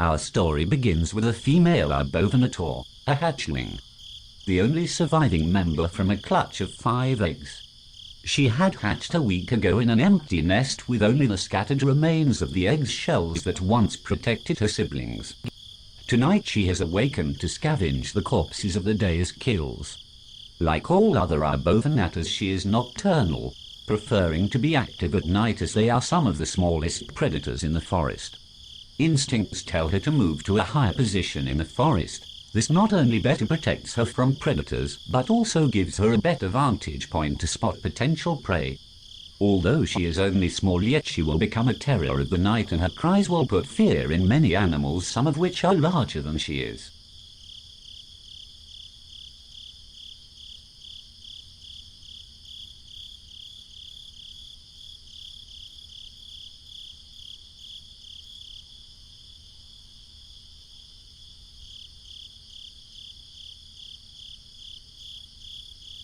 Our story begins with a female Arbovenator, a hatchling, the only surviving member from a clutch of 5 eggs. She had hatched a week ago in an empty nest with only the scattered remains of the egg shells that once protected her siblings. Tonight she has awakened to scavenge the corpses of the day's kills. Like all other Arbovenators, she is nocturnal, preferring to be active at night as they are some of the smallest predators in the forest. Instincts tell her to move to a higher position in the forest. This not only better protects her from predators, but also gives her a better vantage point to spot potential prey. Although she is only small, yet she will become a terror of the night, and her cries will put fear in many animals, some of which are larger than she is.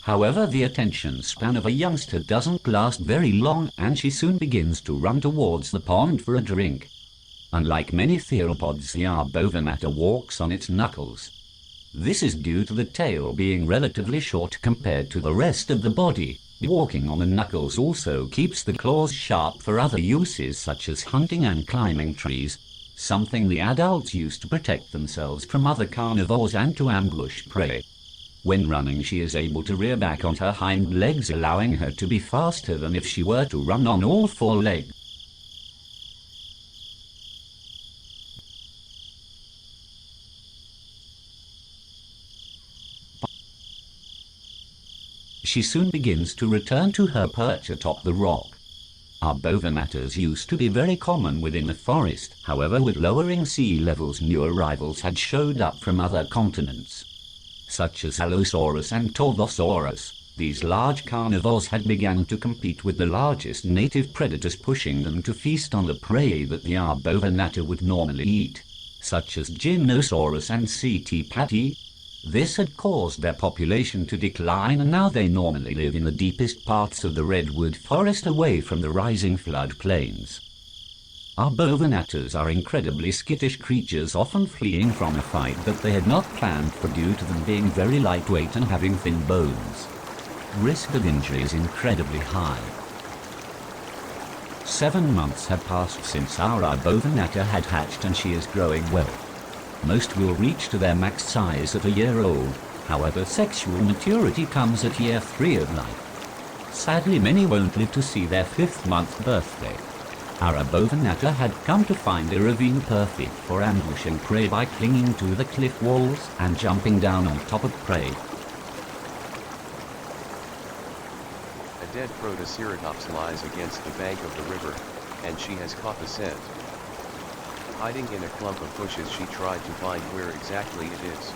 However, the attention span of a youngster doesn't last very long, and she soon begins to run towards the pond for a drink. Unlike many theropods, the Arbovenator walks on its knuckles. This is due to the tail being relatively short compared to the rest of the body. Walking on the knuckles also keeps the claws sharp for other uses such as hunting and climbing trees, something the adults use to protect themselves from other carnivores and to ambush prey. When running, she is able to rear back on her hind legs, allowing her to be faster than if she were to run on all 4 legs. She soon begins to return to her perch atop the rock. Arbovenators used to be very common within the forest. However, with lowering sea levels, new arrivals had showed up from other continents, such as Allosaurus and Torvosaurus. These large carnivores had begun to compete with the largest native predators, pushing them to feast on the prey that the Arbovenator would normally eat, such as Gymnosaurus and Cetipati. This had caused their population to decline, and now they normally live in the deepest parts of the redwood forest away from the rising flood plains. Arbovenators are incredibly skittish creatures, often fleeing from a fight that they had not planned for due to them being very lightweight and having thin bones. Risk of injury is incredibly high. 7 months have passed since our Arbovenator had hatched, and she is growing well. Most will reach to their max size at a year old. However, sexual maturity comes at year 3 of life. Sadly, many won't live to see their 5th-month birthday. Our Arbovenator had come to find a ravine perfect for ambushing prey by clinging to the cliff walls and jumping down on top of prey. A dead Protoceratops lies against the bank of the river, and she has caught the scent. Hiding in a clump of bushes, she tried to find where exactly it is.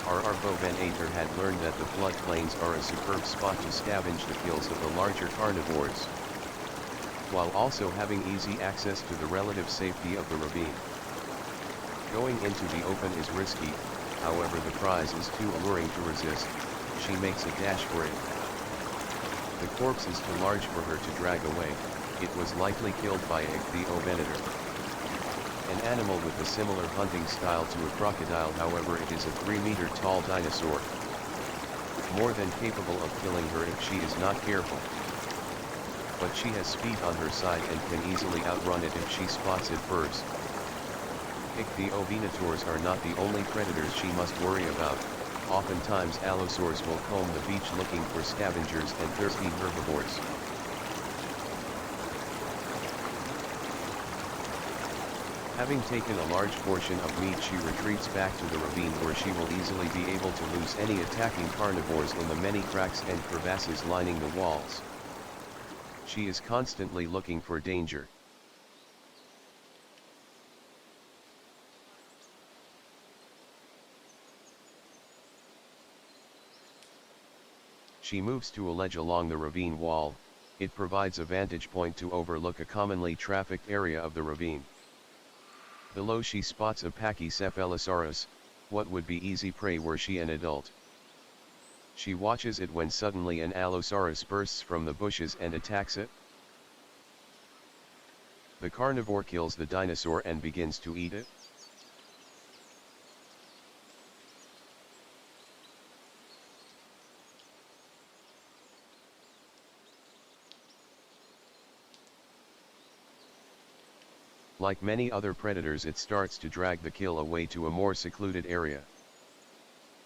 Our Arbovenator had learned that the floodplains are a superb spot to scavenge the kills of the larger carnivores, while also having easy access to the relative safety of the ravine. Going into the open is risky, however the prize is too alluring to resist. She makes a dash for it. The corpse is too large for her to drag away. It was likely killed by Arbovenator, an animal with a similar hunting style to a crocodile. However, it is a 3-meter tall dinosaur, more than capable of killing her if she is not careful. But she has speed on her side and can easily outrun it if she spots it first. Arbovenators are not the only predators she must worry about. Oftentimes allosaurs will comb the beach looking for scavengers and thirsty herbivores. Having taken a large portion of meat, she retreats back to the ravine, where she will easily be able to lose any attacking carnivores in the many cracks and crevasses lining the walls. She is constantly looking for danger. She moves to a ledge along the ravine wall. It provides a vantage point to overlook a commonly trafficked area of the ravine. Below she spots a Pachycephalosaurus, what would be easy prey were she an adult. She watches it when suddenly an Allosaurus bursts from the bushes and attacks it. The carnivore kills the dinosaur and begins to eat it. Like many other predators, it starts to drag the kill away to a more secluded area.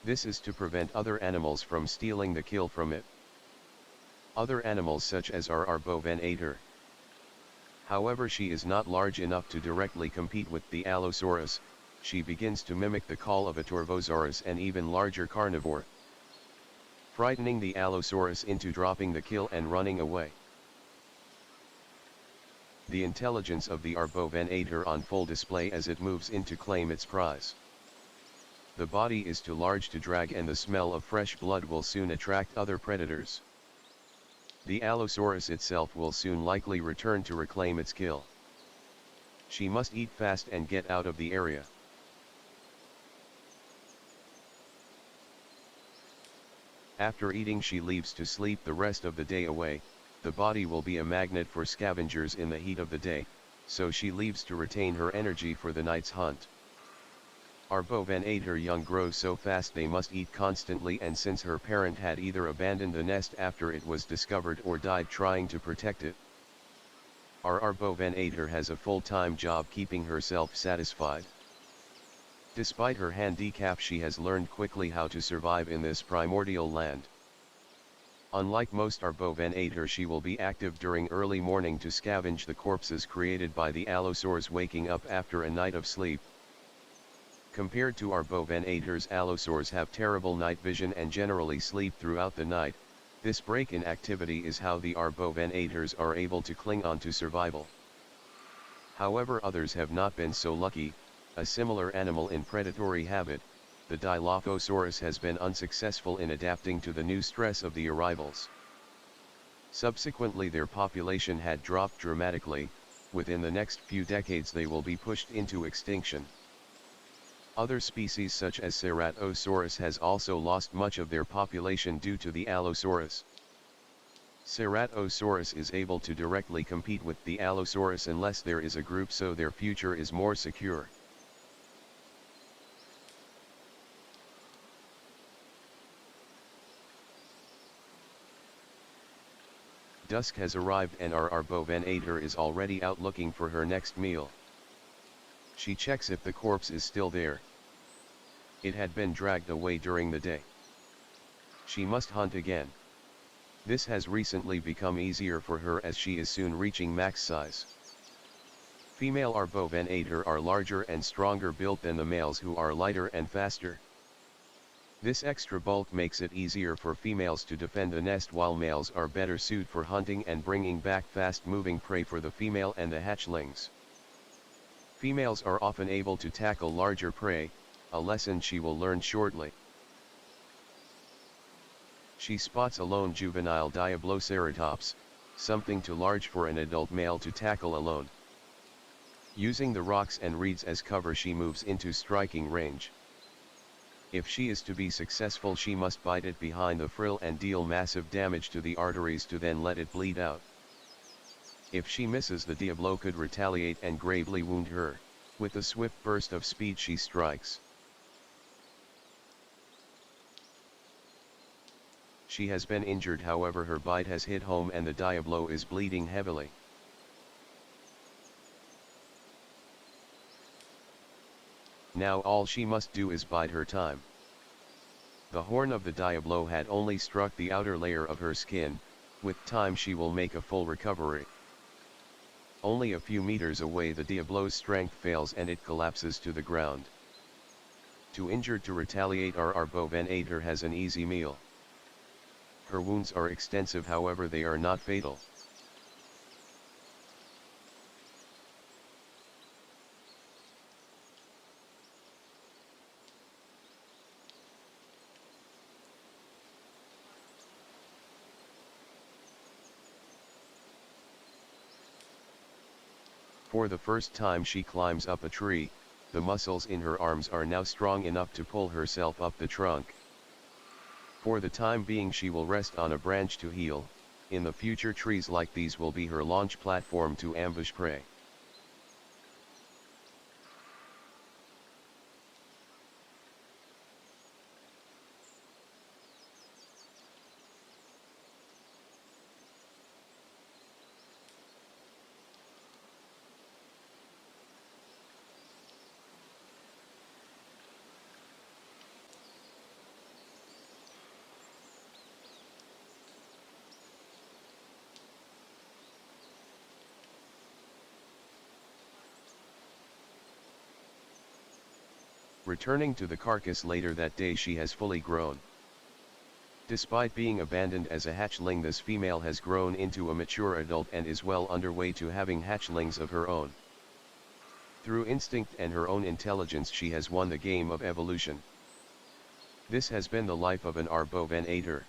This is to prevent other animals from stealing the kill from it. Other animals such as our Arbovenator. However, she is not large enough to directly compete with the Allosaurus. She begins to mimic the call of a Torvosaurus, an even larger carnivore, frightening the Allosaurus into dropping the kill and running away. The intelligence of the Arbovenator on full display as it moves in to claim its prize. The body is too large to drag, and the smell of fresh blood will soon attract other predators. The Allosaurus itself will soon likely return to reclaim its kill. She must eat fast and get out of the area. After eating, she leaves to sleep the rest of the day away. The body will be a magnet for scavengers in the heat of the day, so she leaves to retain her energy for the night's hunt. Arbovenator young grow so fast they must eat constantly, and since her parent had either abandoned the nest after it was discovered or died trying to protect it, our Arbovenator has a full-time job keeping herself satisfied. Despite her handicap, she has learned quickly how to survive in this primordial land. Unlike most Arbovenator, she will be active during early morning to scavenge the corpses created by the Allosaurs waking up after a night of sleep. Compared to Arbovenators, Allosaurs have terrible night vision and generally sleep throughout the night. This break in activity is how the Arbovenators are able to cling on to survival. However, others have not been so lucky. A similar animal in predatory habit, the Dilophosaurus, has been unsuccessful in adapting to the new stress of the arrivals. Subsequently, their population had dropped dramatically. Within the next few decades they will be pushed into extinction. Other species such as Ceratosaurus has also lost much of their population due to the Allosaurus. Ceratosaurus is able to directly compete with the Allosaurus unless there is a group, so their future is more secure. Dusk has arrived and our Arbovenator is already out looking for her next meal. She checks if the corpse is still there. It had been dragged away during the day. She must hunt again. This has recently become easier for her as she is soon reaching max size. Female Arbovenator are larger and stronger built than the males, who are lighter and faster. This extra bulk makes it easier for females to defend the nest, while males are better suited for hunting and bringing back fast-moving prey for the female and the hatchlings. Females are often able to tackle larger prey, a lesson she will learn shortly. She spots a lone juvenile Diabloceratops, something too large for an adult male to tackle alone. Using the rocks and reeds as cover, she moves into striking range. If she is to be successful, she must bite it behind the frill and deal massive damage to the arteries to then let it bleed out. If she misses, the Diablo could retaliate and gravely wound her. With a swift burst of speed she strikes. She has been injured, however her bite has hit home and the Diablo is bleeding heavily. Now all she must do is bide her time. The horn of the Diablo had only struck the outer layer of her skin. With time she will make a full recovery. Only a few meters away the Diablo's strength fails and it collapses to the ground. Too injured to retaliate, our Arbovenator has an easy meal. Her wounds are extensive, however they are not fatal. For the first time she climbs up a tree. The muscles in her arms are now strong enough to pull herself up the trunk. For the time being she will rest on a branch to heal. In the future, trees like these will be her launch platform to ambush prey. Returning to the carcass later that day, she has fully grown. Despite being abandoned as a hatchling, this female has grown into a mature adult and is well underway to having hatchlings of her own. Through instinct and her own intelligence, she has won the game of evolution. This has been the life of an Arbovenator.